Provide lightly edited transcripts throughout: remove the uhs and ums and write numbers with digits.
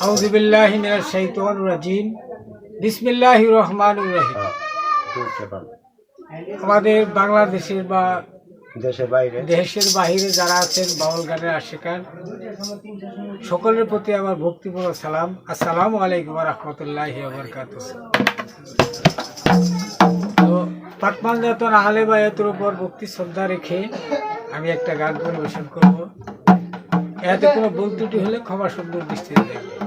আউযু বিল্লাহি মিনাশ শাইতানির রাজিম। বিসমিল্লাহির রহমানির রহিম। আমাদের বাংলাদেশের বা দেশের বাইরে যারা আছেন বাউল গানের আশিকার সকলের প্রতি আমার ভক্তিপূর্ণ সালাম। আসসালামু আলাইকুম ওয়া রাহমাতুল্লাহি ওয়া বারাকাতুহু। তো পাকমানজাতন আহলে বায়াতের উপর ভক্তি শ্রদ্ধা রেখে আমি একটা গান পরিবেশন করব। এতে কোনো ভুল ত্রুটি হলে ক্ষমা সুন্দর দৃষ্টিতে দেখবেন।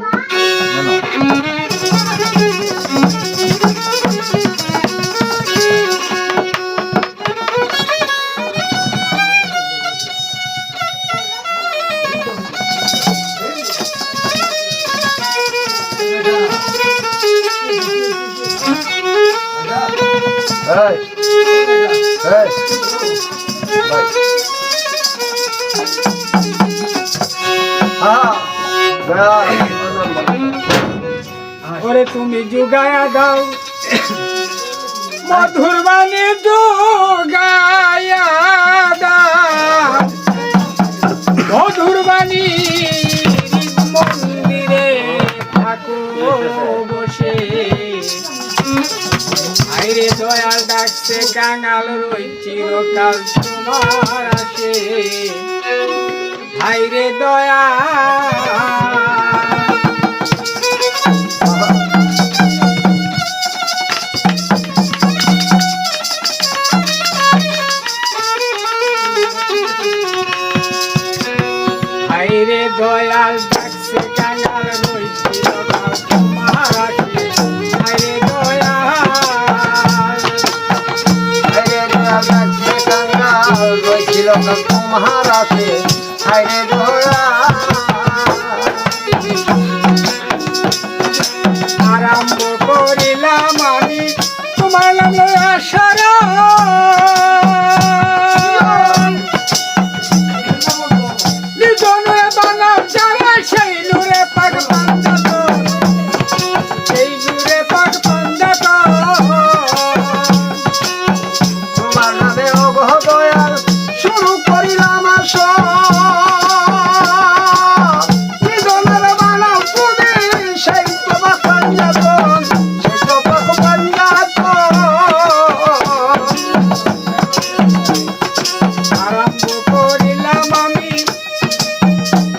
ওরে তুমি জুগায়া দাও মধুর বাণী জুগায়া দাও মধুর বাণী মন্দিরে থাকো বসে আইরে দয়াল ডাকছে কাঙাল রই চিরকাল তোমার আসে আইরে দয়া আইরে দয়াল ডাকছে কাঙাল রই চিরকাল তোমার আসে আইরে দয়াল ডাকছে কাঙাল রই চিরকাল তোমার আসে আইরে দয়াল আরম্ভ করিলাম আমি তোমার নাম লইয়া সারা নিজনে বানাও যারা সেই নূরে পাক পান্দাত সেই নূরে পাক পান্দাত তোমার নামে ওগো দয়াল শুরু করিলাম আসো নিজনের বানাও তুমি সেই তোমার পাঞ্জাতন সেই তোমার পাঞ্জাতন আরম্ভ করিলাম আমি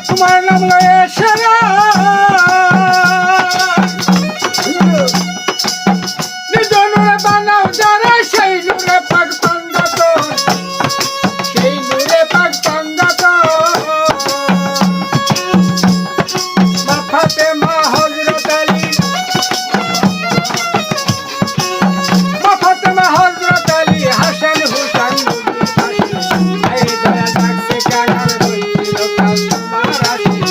তোমার নাম লইয়া সারা নিজনে বানাও যারা সেই নূরে পাক পান্দাত সেই নূরে পাক পান্দাত মা ফাতেমা হযরত আলী মা ফাতেমা হযরত আলী হাসান হুসাইন আইরে দয়া ডাকছে কাঙাল রই চিরকাল তোমার আসে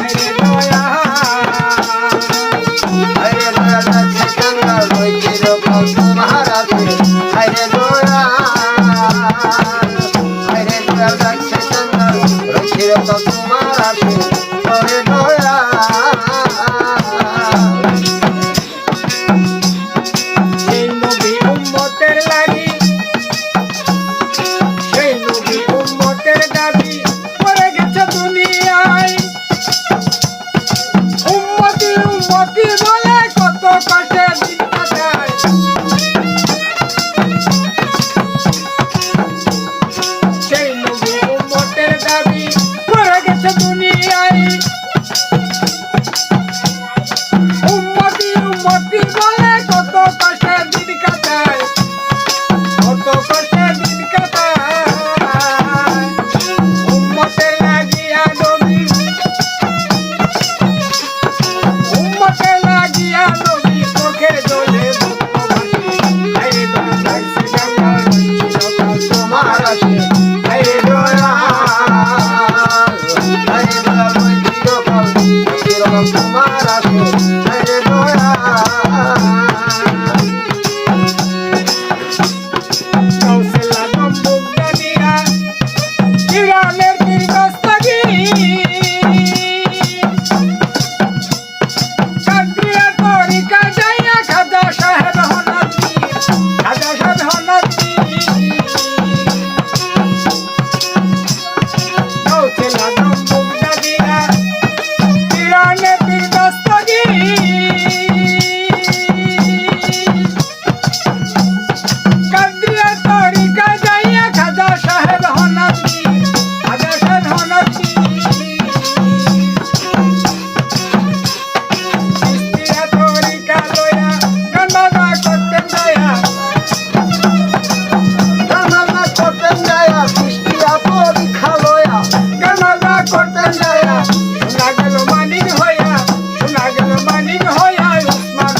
আইরে দয়া আইরে দয়াল ডাকছে কাঙাল রই চিরকাল তোমার আসে আইরে দয়াল আইরে দয়াল ডাকছে কাঙাল রই চিরকাল তোমার আসে ওরে দয়াল সেই নবী উম্মতের লাগি সেই নবী উম্মতের দাবি করে গেছে দুনিয়ায় উম্মতি উম্মতি বলে কত কষ্টে দিন কাটায় সেই নবী উম্মতের দাবি করে গেছে দুনিয়ায় পরীক্ষা লয়া গামাজা করতে যায়া শোনা গেল মানিক হইয়া শোনা গেল মানিক হইয়া উসমান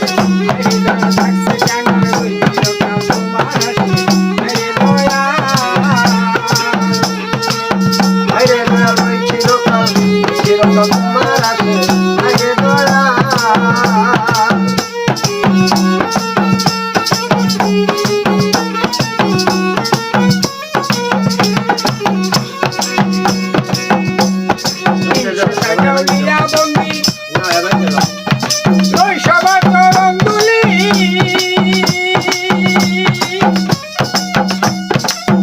হারুনি থাকছে গাঙ্গার ওই চিরকাল তোমার হাসি আরে দয়া আরে দয়া ওই চিরকাল চিরকাল তোমার আছে আরে দয়া দিয়া বন্দি শৈশবা চরণ দুলি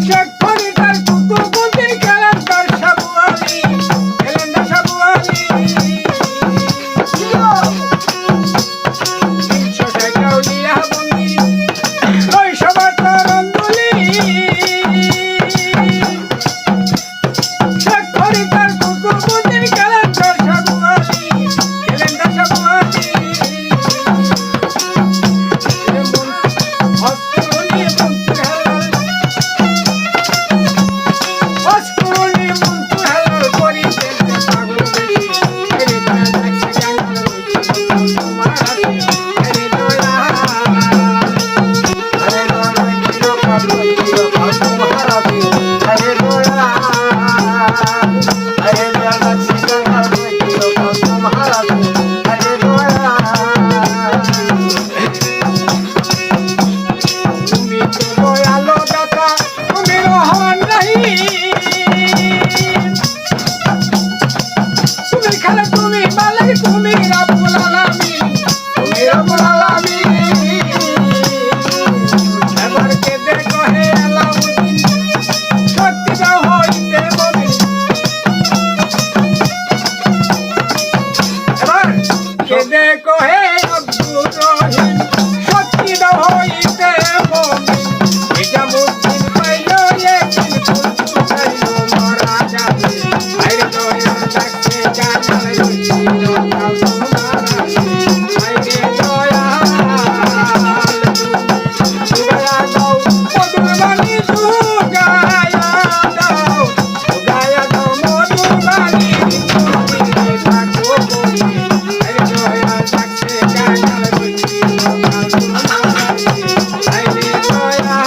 শেখ ফরিদার কুতুবুদ্দিন খেলেন্দার সাবু আলী খেলেন্দার সাবু আলী 300 গাউলিয়া বন্দি শৈশবা চরণ দুলি শেখ ফরিদার কুতুবুদ্দিন খেলেন্দার সাবু আলী খেলেন্দার সাবু আলী অস্কুনি মন্ত্র হালাল অস্কুনি মন্ত্র হালাল করিতে পাগল বেশি আরে দয়া থাকছে গাঙ্গার ওই চিরকাল তোমার হাতে আরে দয়া আরে দয়া ওই চিরকাল তোমার আছে আরে দয়া আরে দয়া লাগছে গাঙ্গার ওই চিরকাল তোমার আছে আরে দয়া তুমি তো দয়ালো দাতা তুমি রহমান রহিম তুমি খালে তুমি মালিক তুমি রাব্বুল আলামিন তুমি রাব্বুল আলামিন এবার কে দেখো হে আলাউদ্দিন শক্তি দাও হইতে মুমিন এবার কে দেখো হে আব্দুর রহিম শক্তি দাও হইতে মুমিন নিজামুদ্দিন পাইলো একদিন ফুল ফুটাইলো মারা যাবে আরে দয়া থাকছে গাঙ্গার ওই চিরকাল তোমার হাতে আরে দয়া সুগায়া দাও মধুবাণী সুগায়া দাও মধুবাণী তুমি থাকো বলি আরে দয়া থাকছে গাঙ্গার ওই চিরকাল তোমার হাতে আরে দয়া